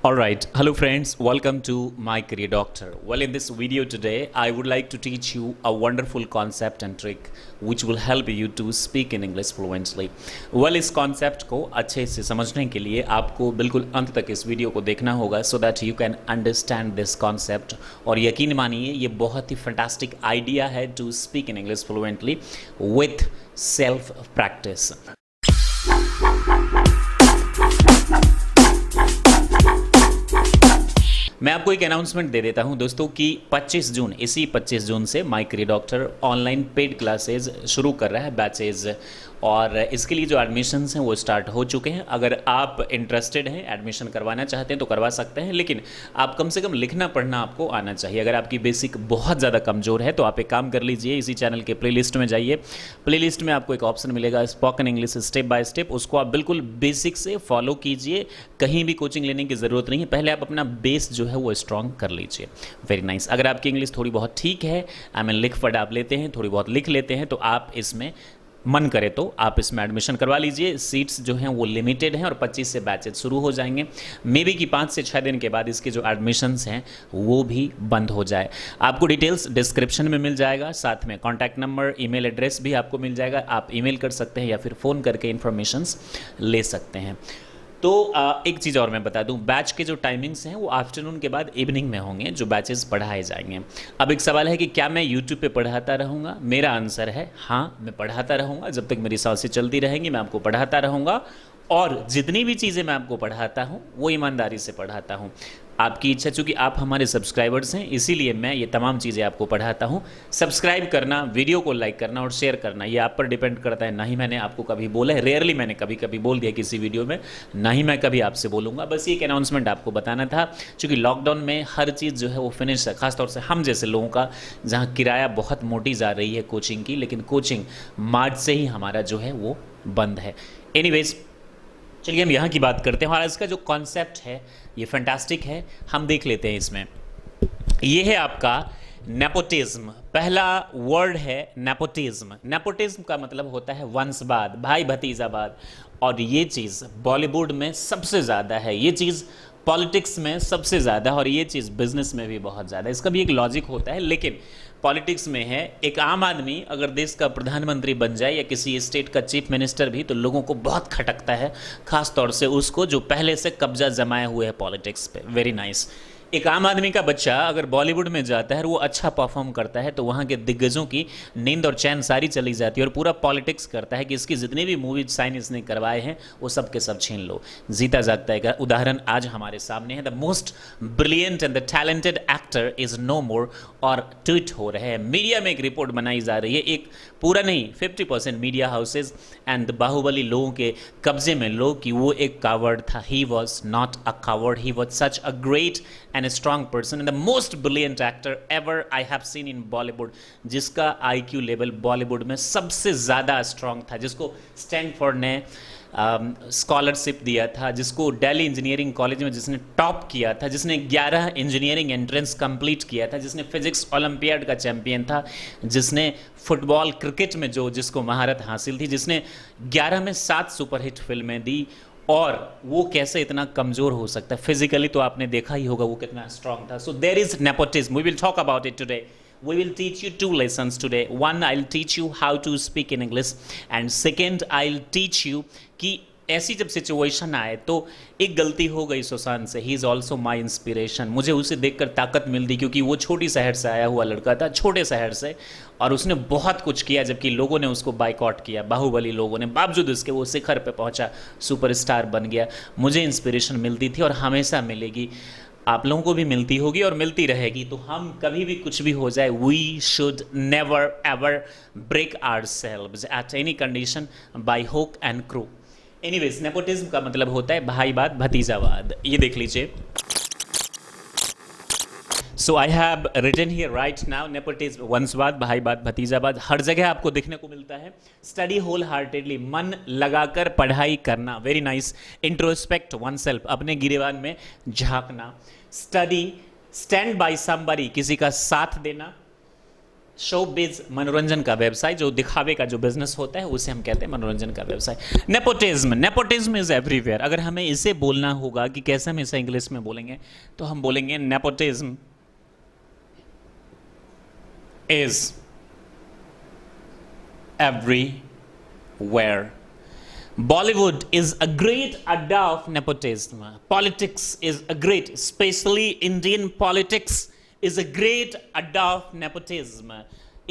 Alright, hello friends, welcome to My Career Doctor. Well, in this video today, I would like to teach you a wonderful concept and trick which will help you to speak in English fluently. Well, इस concept को अच्छे से समझने के लिए आपको बिल्कुल अंत तक इस वीडियो को देखना होगा so that you can understand this concept. और यकीन मानिए ये बहुत ही fantastic idea है to speak in English fluently with self practice. मैं आपको एक अनाउंसमेंट दे देता हूं दोस्तों कि 25 जून इसी 25 जून से my career doctor online paid classes शुरू कर रहा है बैचेज और इसके लिए जो एडमिशन्स हैं वो स्टार्ट हो चुके हैं। अगर आप इंटरेस्टेड हैं एडमिशन करवाना चाहते हैं तो करवा सकते हैं, लेकिन आप कम से कम लिखना पढ़ना आपको आना चाहिए। अगर आपकी बेसिक बहुत ज़्यादा कमज़ोर है तो आप एक काम कर लीजिए, इसी चैनल के प्लेलिस्ट में जाइए। प्लेलिस्ट में आपको एक ऑप्शन मिलेगा spoken English step by step, उसको आप बिल्कुल बेसिक से फॉलो कीजिए। कहीं भी कोचिंग लेने की ज़रूरत नहीं है, पहले आप अपना बेस जो है वो स्ट्रॉन्ग कर लीजिए। Very nice. अगर आपकी इंग्लिश थोड़ी बहुत ठीक है, लिख पढ़ आप लेते हैं, थोड़ी बहुत लिख लेते हैं, तो आप इसमें मन करे तो आप इसमें एडमिशन करवा लीजिए। सीट्स जो हैं वो लिमिटेड हैं और 25 से बैचेज शुरू हो जाएंगे। मे बी कि 5 से 6 दिन के बाद इसके जो एडमिशन्स हैं वो भी बंद हो जाए। आपको डिटेल्स डिस्क्रिप्शन में मिल जाएगा, साथ में कॉन्टैक्ट नंबर, ईमेल एड्रेस भी आपको मिल जाएगा। आप ईमेल कर सकते हैं या फिर फ़ोन करके इन्फॉर्मेशंस ले सकते हैं। तो एक चीज़ और मैं बता दूं, बैच के जो टाइमिंग्स हैं वो आफ्टरनून के बाद इवनिंग में होंगे जो बैचेस पढ़ाए जाएंगे। अब एक सवाल है कि क्या मैं यूट्यूब पे पढ़ाता रहूँगा? मेरा आंसर है हाँ, मैं पढ़ाता रहूँगा। जब तक मेरी सांसें चलती रहेंगी मैं आपको पढ़ाता रहूँगा और जितनी भी चीज़ें मैं आपको पढ़ाता हूँ वो ईमानदारी से पढ़ाता हूँ। आपकी इच्छा, चूँकि आप हमारे सब्सक्राइबर्स हैं इसीलिए मैं ये तमाम चीज़ें आपको पढ़ाता हूँ। सब्सक्राइब करना, वीडियो को लाइक करना और शेयर करना ये आप पर डिपेंड करता है। ना ही मैंने आपको कभी बोला है, रेयरली मैंने कभी कभी बोल दिया किसी वीडियो में, ना ही मैं कभी आपसे बोलूँगा। बस ये एक अनाउंसमेंट आपको बताना था, चूँकि लॉकडाउन में हर चीज़ जो है वो फिनिश है, खासतौर से हम जैसे लोगों का जहाँ किराया बहुत मोटी जा रही है कोचिंग की, लेकिन कोचिंग मार्च से ही हमारा जो है वो बंद है। एनीवेज, चलिए हम यहाँ की बात करते हैं और इसका जो कॉन्सेप्ट है ये फैंटास्टिक है, हम देख लेते हैं। इसमें ये है आपका नेपोटिज्म। पहला वर्ड है नेपोटिज्म। नेपोटिज्म का मतलब होता है वंशवाद, भाई भतीजावाद, और ये चीज़ बॉलीवुड में सबसे ज़्यादा है, ये चीज़ पॉलिटिक्स में सबसे ज़्यादा है और ये चीज़ बिजनेस में भी बहुत ज़्यादा है। इसका भी एक लॉजिक होता है, लेकिन पॉलिटिक्स में है एक आम आदमी अगर देश का प्रधानमंत्री बन जाए या किसी स्टेट का चीफ मिनिस्टर भी, तो लोगों को बहुत खटकता है, खास तौर से उसको जो पहले से कब्जा जमाए हुए है पॉलिटिक्स पे। Very nice. एक आम आदमी का बच्चा अगर बॉलीवुड में जाता है और वो अच्छा परफॉर्म करता है तो वहाँ के दिग्गजों की नींद और चैन सारी चली जाती है और पूरा पॉलिटिक्स करता है कि इसकी जितने भी मूवीज साइन इसने करवाए हैं वो सब के सब छीन लो। जीता जागता है। उदाहरण आज हमारे सामने है। The most brilliant and the talented actor is no more, और ट्वीट हो रहे हैं। मीडिया में एक रिपोर्ट बनाई जा रही है, एक पूरा नहीं 50% मीडिया हाउसेज एंड बाहुबली लोगों के कब्जे में लो कि वो एक कावर्ड था। He was not a coward, he was such a great and a strong person and the most brilliant actor ever I have seen in Bollywood, जिसका IQ लेवल बॉलीवुड में सबसे ज़्यादा स्ट्रॉन्ग था, जिसको स्टैनफोर्ड ने स्कॉलरशिप दिया था, जिसको दिल्ली इंजीनियरिंग कॉलेज में जिसने टॉप किया था, जिसने 11 इंजीनियरिंग एंट्रेंस कंप्लीट किया था, जिसने फिजिक्स ओलंपियाड का चैंपियन था, जिसने फुटबॉल क्रिकेट में जो जिसको महारत हासिल थी, जिसने 11 में 7 सुपरहिट फिल्में दी। और वो कैसे इतना कमज़ोर हो सकता है? फिजिकली तो आपने देखा ही होगा वो कितना स्ट्रांग था। So there is nepotism, we will talk about it today. We will teach you 2 lessons today. One, I'll teach you how to speak in English, and second, I'll teach you कि ऐसी जब situation आए तो एक गलती हो गई सुशांत से, he is also my inspiration. मुझे उसे देखकर ताकत मिलती क्योंकि वो छोटी शहर से आया हुआ लड़का था, छोटे शहर से, और उसने बहुत कुछ किया जबकि लोगों ने उसको बाइकआउट किया, बाहुबली लोगों ने। बावजूद उसके वो शिखर पे पहुंचा, सुपरस्टार बन गया। मुझे इंस्पिरेशन मिलती थी और हमेशा मिलेगी, आप लोगों को भी मिलती होगी और मिलती रहेगी। तो हम कभी भी कुछ भी हो जाए, we should never ever break ourselves at any condition by hook and crook. Anyways, nepotism का मतलब होता है भाईवाद, भतीजावाद। ये देख लीजिए। So I have written here right now, nepotism, वंशवाद, भाईवाद, भतीजावाद हर जगह आपको देखने को मिलता है। स्टडी होल हार्टेडली, मन लगाकर पढ़ाई करना। Very nice. Introspect one self, अपने गिरेबान में झांकना। स्टडी, स्टैंड बाय समबडी, किसी का साथ देना। शोबिज मनोरंजन का व्यवसाय, जो दिखावे का जो बिजनेस होता है उसे हम कहते हैं मनोरंजन का व्यवसाय। Nepotism, nepotism is everywhere. अगर हमें इसे बोलना होगा कि कैसे हम इसे इंग्लिश में बोलेंगे, तो हम बोलेंगे nepotism is everywhere. Bollywood is a great adda of nepotism. Politics is a great, especially Indian politics is a great adda of nepotism.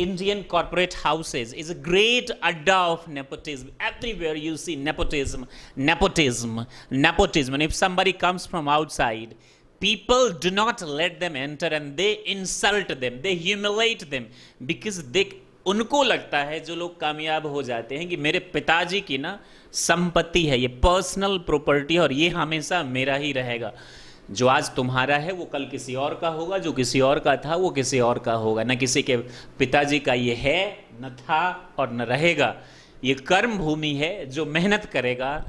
Indian corporate houses is a great adda of nepotism. Everywhere you see nepotism, nepotism, nepotism. And if somebody comes from outside, people do not let them enter and they insult them, they humiliate them because they उनको लगता है, जो लोग कामयाब हो जाते हैं, कि मेरे पिताजी की ना संपत्ति है, ये पर्सनल प्रॉपर्टी, और ये हमेशा मेरा ही रहेगा। जो आज तुम्हारा है वो कल किसी और का होगा, जो किसी और का था वो किसी और का होगा। न किसी के पिताजी का ये है, न था और न रहेगा। ये कर्म भूमि है, जो मेहनत करेगा,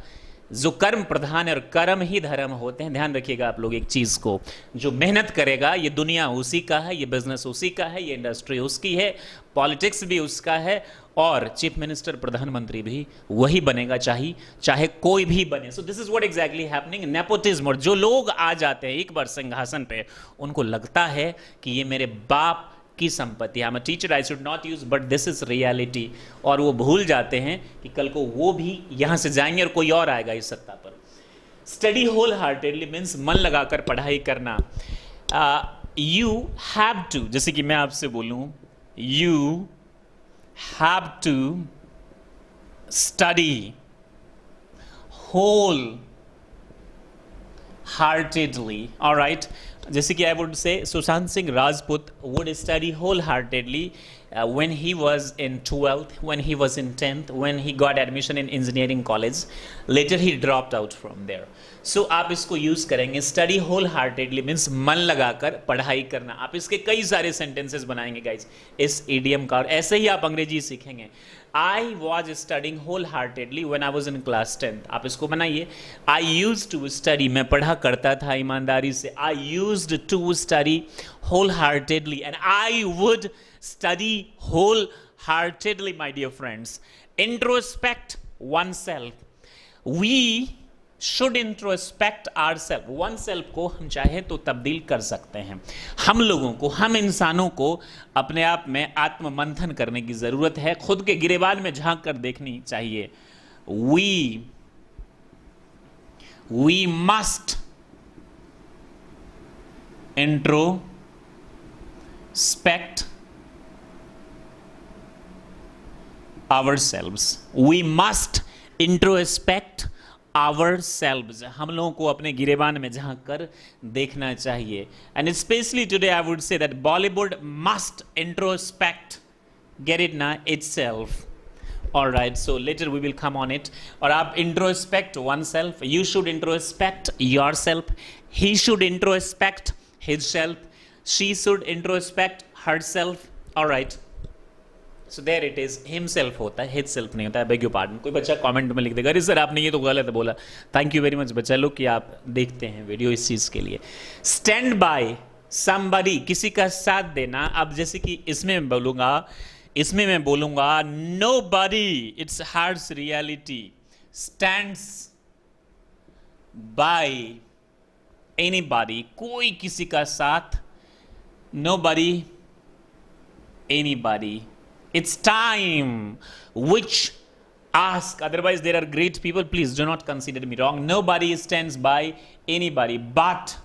जो कर्म प्रधान है, और कर्म ही धर्म होते हैं। ध्यान रखिएगा आप लोग एक चीज़ को, जो मेहनत करेगा, ये दुनिया उसी का है, ये बिजनेस उसी का है, ये इंडस्ट्री उसकी है, पॉलिटिक्स भी उसका है, और चीफ मिनिस्टर प्रधानमंत्री भी वही बनेगा, चाहे कोई भी बने। So this is what exactly happening, nepotism. और जो लोग आ जाते हैं एक बार सिंहासन पे, उनको लगता है कि ये मेरे बाप की संपत्ति। I am a teacher, I should not use, but this is reality. और वो भूल जाते हैं कि कल को वो भी यहां से जाएंगे और कोई और आएगा इस सत्ता पर। स्टडी होल हार्टेडली मीन्स मन लगाकर पढ़ाई करना। यू हैव टू, जैसे कि मैं आपसे बोलूं, you have to study wholeheartedly, alright. जैसे कि I would say Sushant Singh Rajput would study wholeheartedly when he was in 12th, when he was in 10th, when he got admission in engineering college. Later he dropped out from there. So आप इसको use करेंगे, study whole heartedly means मन लगाकर पढ़ाई करना। आप इसके कई सारे सेंटेंसेस बनाएंगे गाइज इस इडियम का, और ऐसे ही आप अंग्रेजी सीखेंगे। I was studying wholeheartedly when I was in class 10th। आप इसको बनाइए, आई यूज टू स्टडी, मैं पढ़ा करता था ईमानदारी से। I used to study wholeheartedly and I would study wholeheartedly, my dear friends. Introspect oneself. We should introspect ourselves. oneself को हम चाहे तो तब्दील कर सकते हैं। हम लोगों को, हम इंसानों को अपने आप में आत्म मंथन करने की जरूरत है, खुद के गिरेबान में झांक कर देखनी चाहिए। we must introspect ourselves. We must introspect ourselves. हम लोगों को अपने गिरेबान में झांक कर देखना चाहिए। And especially today I would say that Bollywood must introspect, get it na, itself. Alright, so later we will come on it. और आप introspect oneself, you should introspect yourself, he should introspect himself, she should introspect herself. Alright, so there it is, himself होता है, his self नहीं होता है। beg your pardon, कोई बच्चा comment में लिख देगा, अरे सर आपने ये तो गलत बोला। थैंक यू वेरी मच बच्चा लोग कि आप देखते हैं वीडियो इस चीज़ के लिए। स्टैंड बाय somebody, किसी का साथ देना। अब जैसे कि इसमें मैं बोलूँगा nobody, it's harsh reality, stands by anybody, कोई किसी का साथ, nobody, anybody. It's time which ask, otherwise there are great people, please do not consider me wrong. Nobody stands by anybody, but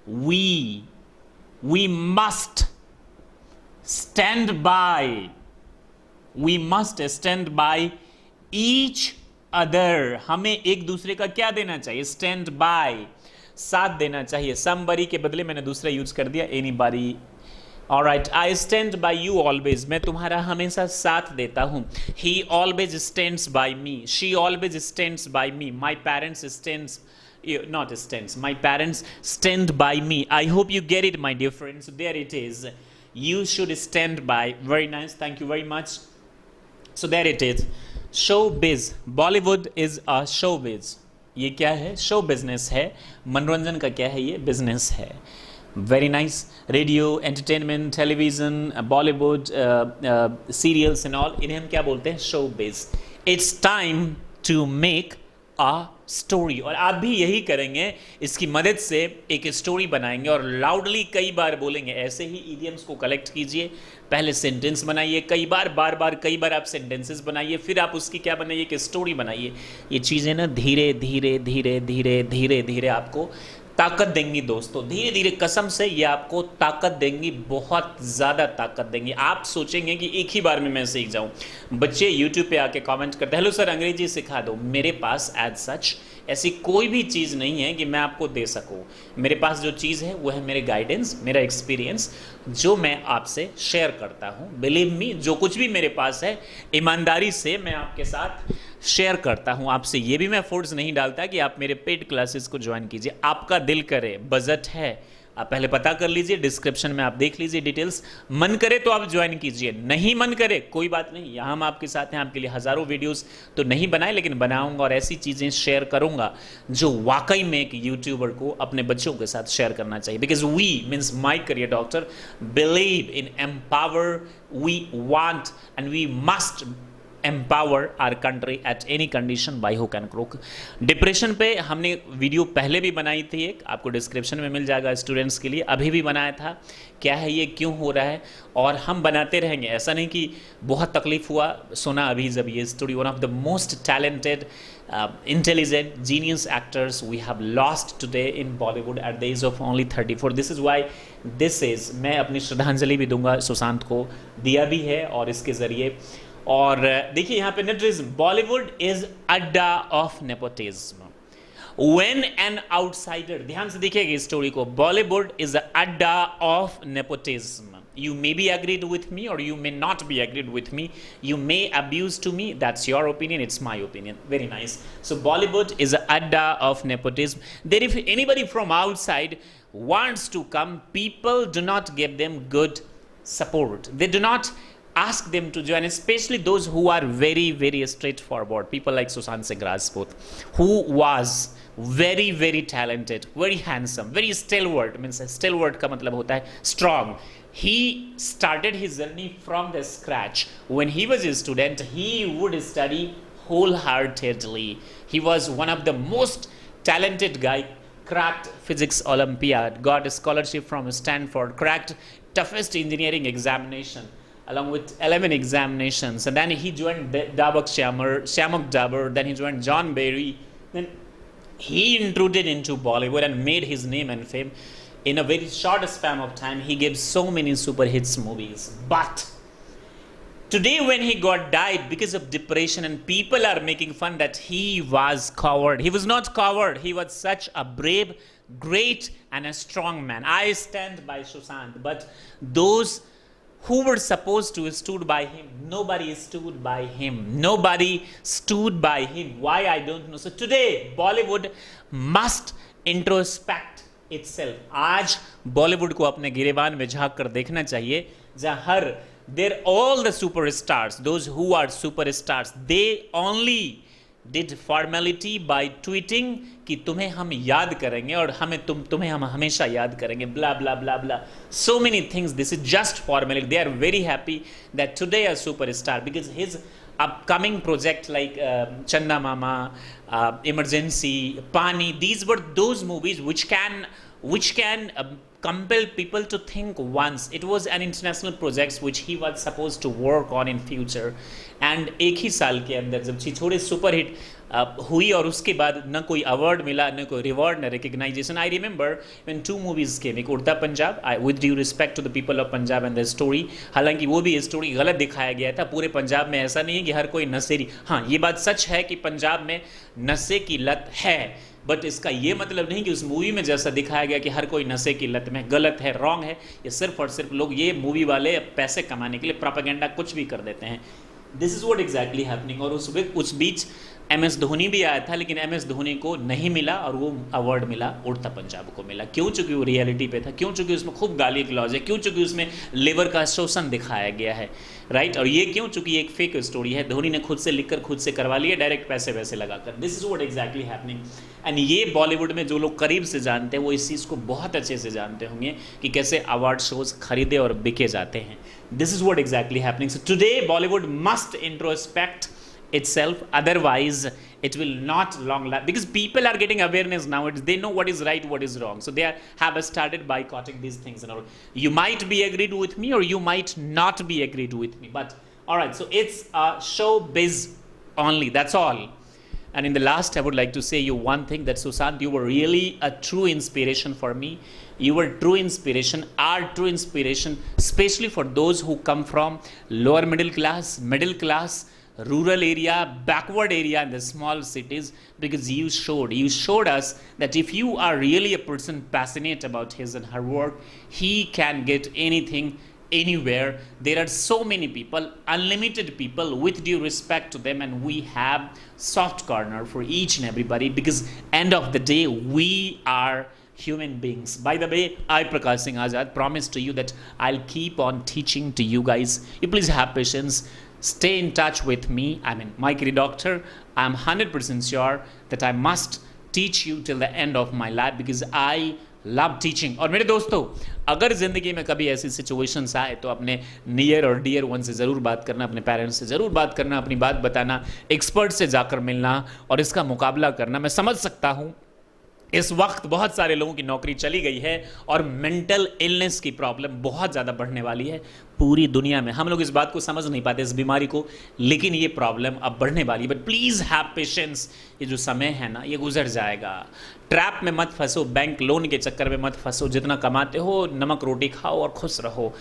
we must stand by, we must stand by each other. हमें एक दूसरे का क्या देना चाहिए? stand by, साथ देना चाहिए। somebody के बदले मैंने दूसरा यूज कर दिया anybody। Alright, I stand by you always. मैं तुम्हारा हमेशा साथ देता हूँ। He always stands by me. She always stands by me. My parents my parents stand by me. I hope you get it, my dear friends. There it is. You should stand by. Very nice. Thank you very much. So there it is. Showbiz. Bollywood is a showbiz. ये क्या है? Show business है। मनोरंजन का क्या है? ये business है। Very nice. Radio, entertainment, television, Bollywood, serials and all, इन्हें हम क्या बोलते हैं? Show base. It's time to make a story. और आप भी यही करेंगे, इसकी मदद से एक स्टोरी बनाएंगे और लाउडली कई बार बोलेंगे. ऐसे ही ईडियम्स को कलेक्ट कीजिए. पहले सेंटेंस बनाइए, कई बार, बार बार, कई बार आप सेंटेंसेस बनाइए, फिर आप उसकी क्या बनाइए? एक स्टोरी बनाइए. ये चीज़ें ना धीरे धीरे धीरे धीरे धीरे धीरे आपको ताकत देंगी दोस्तों. धीरे धीरे, कसम से ये आपको ताकत देंगी, बहुत ज़्यादा ताकत देंगी. आप सोचेंगे कि एक ही बार में मैं सीख जाऊं. बच्चे यूट्यूब पे आके कमेंट करते हैं, हेलो सर अंग्रेजी सिखा दो. मेरे पास एज सच ऐसी कोई भी चीज़ नहीं है कि मैं आपको दे सकूं. मेरे पास जो चीज़ है वो है मेरे गाइडेंस, मेरा एक्सपीरियंस, जो मैं आपसे शेयर करता हूं. बिलीव मी, जो कुछ भी मेरे पास है ईमानदारी से मैं आपके साथ शेयर करता हूं. आपसे ये भी मैं फोर्स नहीं डालता कि आप मेरे पेड क्लासेस को ज्वाइन कीजिए. आपका दिल करे, बजट है, आप पहले पता कर लीजिए, डिस्क्रिप्शन में आप देख लीजिए डिटेल्स. मन करे तो आप ज्वाइन कीजिए, नहीं मन करे कोई बात नहीं, यहाँ हम आपके साथ हैं. आपके लिए हज़ारों वीडियोस तो नहीं बनाए, लेकिन बनाऊंगा और ऐसी चीज़ें शेयर करूंगा जो वाकई में एक यूट्यूबर को अपने बच्चों के साथ शेयर करना चाहिए. Because we means my career doctor believe in empower. We want and we must empower our country at any condition by hook and crook. Depression पे हमने वीडियो पहले भी बनाई थी एक, आपको डिस्क्रिप्शन में मिल जाएगा. स्टूडेंट्स के लिए अभी भी बनाया था, क्या है ये, क्यों हो रहा है, और हम बनाते रहेंगे. ऐसा नहीं कि बहुत तकलीफ हुआ सुना अभी जब ये story. One of the most talented, intelligent, genius actors we have lost today in Bollywood at the age of only 34. This is why this is, मैं अपनी श्रद्धांजलि भी दूंगा, सुशांत को दिया भी है और इसके ज़रिए. और देखिए यहाँ पे नेपोटिज्म, बॉलीवुड इज अड्डा of nepotism. When an outsider, ध्यान से देखिएगा इस स्टोरी को, बॉलीवुड इज अड्डा of nepotism. You may be agreed with me or you may not be agreed with me. You may abuse to me. That's your opinion. It's my opinion. Very nice. So Bollywood is a adda of nepotism. Then if anybody from outside wants to come, people do not give them good support. They do not ask them to join, especially those who are very, very straightforward. People like Sushant Singh Rajput, who was very, very talented, very handsome, very stalwart. Means stalwart का मतलब होता है strong. He started his journey from the scratch. When he was a student, he would study wholeheartedly. He was one of the most talented guy. Cracked physics Olympiad, got a scholarship from Stanford, cracked toughest engineering examination along with 11 examinations, and then he joined Shamak Dabur, then he joined John Barry, then he intruded into Bollywood and made his name and fame. In a very short span of time, he gave so many super hits movies. But today when he got died because of depression, and people are making fun that he was coward. He was not coward. He was such a brave, great and a strong man. I stand by Sushant, but those who were supposed to stood by him, nobody stood by him. Nobody stood by him. Why? I don't know. So today Bollywood must introspect itself. आज बॉलीवुड को अपने गिरेबान में झांक कर देखना चाहिए, जहाँ हर they're all the superstars, those who are superstars, they only did formality by tweeting कि तुम्हें हम याद करेंगे और तुम्हें हम हमेशा याद करेंगे, blah blah blah blah, so many things. This is just formality. They are very happy that today a superstar, because his upcoming project like Chanda Mama, Emergency, Pani, these were those movies which can compel people to think once. It was an international project which he was supposed to work on in future. And एक ही साल के अंदर जब छिछोरे super hit हुई और उसके बाद न कोई अवार्ड मिला, न कोई रिवॉर्ड, न recognition. I remember when 2 movies came, एक Udta Punjab, with due respect to the people of Punjab and the story, हालांकि वो भी स्टोरी गलत दिखाया गया था. पूरे पंजाब में ऐसा नहीं है कि हर कोई नशेरी, हाँ ये बात सच है कि पंजाब में नशे की लत है, बट इसका ये मतलब नहीं कि उस मूवी में जैसा दिखाया गया कि हर कोई नशे की लत में. गलत है, रॉन्ग है. ये सिर्फ और सिर्फ लोग, ये मूवी वाले पैसे कमाने के लिए प्रोपेगेंडा कुछ भी कर देते हैं. This is what exactly happening. और उस बीच MS धोनी भी आया था, लेकिन MS धोनी को नहीं मिला और वो अवार्ड मिला उड़ता पंजाब को मिला। क्यों? चूंकि वो रियलिटी पे था, क्यों? चूंकि उसमें खूब गाली गलौज है, क्यों? चूंकि उसमें लेबर का शोषण दिखाया गया है, राइट। और ये क्यों? चूंकि एक फेक स्टोरी है, धोनी ने खुद से लिखकर खुद से करवा लिया, डायरेक्ट पैसे वैसे लगाकर। This is what exactly happening. And ये बॉलीवुड में जो लोग करीब से जानते हैं वो इस चीज़ को बहुत अच्छे से जानते होंगे कि कैसे अवार्ड शोज खरीदे और बिके जाते हैं। This is what exactly happening. So today Bollywood must introspect itself, otherwise it will not long last, because people are getting awareness now. They know what is right, what is wrong, so they have started boycotting these things and all. You might be agreed with me or you might not be agreed with me, but all right, so it's a showbiz only, that's all. And in the last, I would like to say you one thing, that Sushant, you were really a true inspiration for me. You were true inspiration, our true inspiration, especially for those who come from lower middle class, rural area, backward area in the small cities, because you showed us that if you are really a person passionate about his and her work, he can get anything anywhere. There are so many people, unlimited people, with due respect to them, and we have soft corner for each and everybody, because end of the day we are human beings. By the way, I, Prakash Singh Azad, promise to you that I'll keep on teaching to you guys. You please have patience. Stay in touch with me. I mean, my Career Doctor. I'm 100% sure that I must teach you till the end of my life, because I love teaching. और मेरे दोस्तों, अगर ज़िंदगी में कभी ऐसी situations आए तो अपने नियर और डियर वन से ज़रूर बात करना, अपने पेरेंट्स से ज़रूर बात करना, अपनी बात बताना, एक्सपर्ट से जाकर मिलना और इसका मुकाबला करना। मैं समझ सकता हूँ इस वक्त बहुत सारे लोगों की नौकरी चली गई है और मेंटल इलनेस की प्रॉब्लम बहुत ज़्यादा बढ़ने वाली है पूरी दुनिया में। हम लोग इस बात को समझ नहीं पाते, इस बीमारी को, लेकिन ये प्रॉब्लम अब बढ़ने वाली है। बट प्लीज़ हैव पेशेंस, ये जो समय है ना, ये गुजर जाएगा। ट्रैप में मत फंसो, बैंक लोन के चक्कर में मत फंसो। जितना कमाते हो नमक रोटी खाओ और खुश रहो।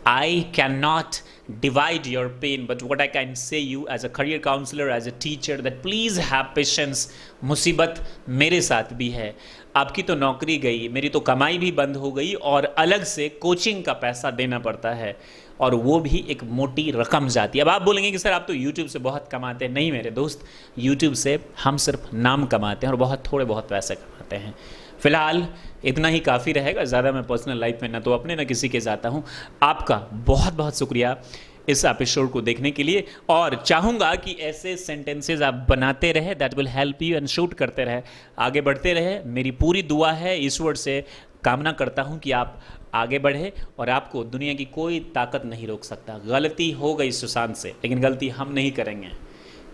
I cannot divide your pain, but what I can say you as a career counselor, as a teacher, that please have patience. मुसीबत मेरे साथ भी है। आपकी तो नौकरी गई, मेरी तो कमाई भी बंद हो गई और अलग से कोचिंग का पैसा देना पड़ता है, और वो भी एक मोटी रकम जाती है। अब आप बोलेंगे कि सर आप तो YouTube से बहुत कमाते हैं। नहीं मेरे दोस्त, YouTube से हम सिर्फ नाम कमाते हैं और थोड़े बहुत पैसे कमाते हैं। फिलहाल इतना ही काफ़ी रहेगा, ज़्यादा मैं पर्सनल लाइफ में ना तो अपने ना किसी के जाता हूँ। आपका बहुत बहुत शुक्रिया इस एपिसोड को देखने के लिए, और चाहूँगा कि ऐसे सेंटेंसेस आप बनाते रहे, that will help you, and shoot करते रहे, आगे बढ़ते रहे। मेरी पूरी दुआ है, ईश्वर से कामना करता हूँ कि आप आगे बढ़े और आपको दुनिया की कोई ताकत नहीं रोक सकता। गलती हो गई सुशांत से, लेकिन गलती हम नहीं करेंगे।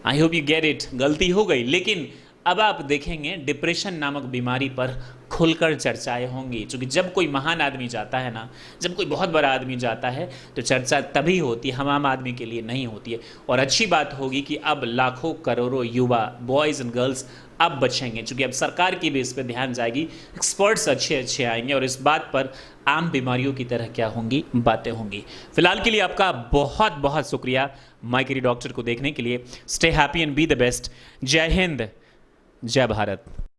I hope you get it. गलती हो गई, लेकिन अब आप देखेंगे डिप्रेशन नामक बीमारी पर खुलकर चर्चाएं होंगी, क्योंकि जब कोई महान आदमी जाता है ना, जब कोई बहुत बड़ा आदमी जाता है तो चर्चा तभी होती है, हम आम आदमी के लिए नहीं होती है। और अच्छी बात होगी कि अब लाखों करोड़ों युवा, बॉयज़ एंड गर्ल्स अब बचेंगे, क्योंकि अब सरकार की भी इस पर ध्यान जाएगी, एक्सपर्ट्स अच्छे आएंगे और इस बात पर आम बीमारियों की तरह क्या होंगी, बातें होंगी। फिलहाल के लिए आपका बहुत बहुत शुक्रिया माय करियर डॉक्टर को देखने के लिए। Stay happy and be the best. जय हिंद, जय भारत।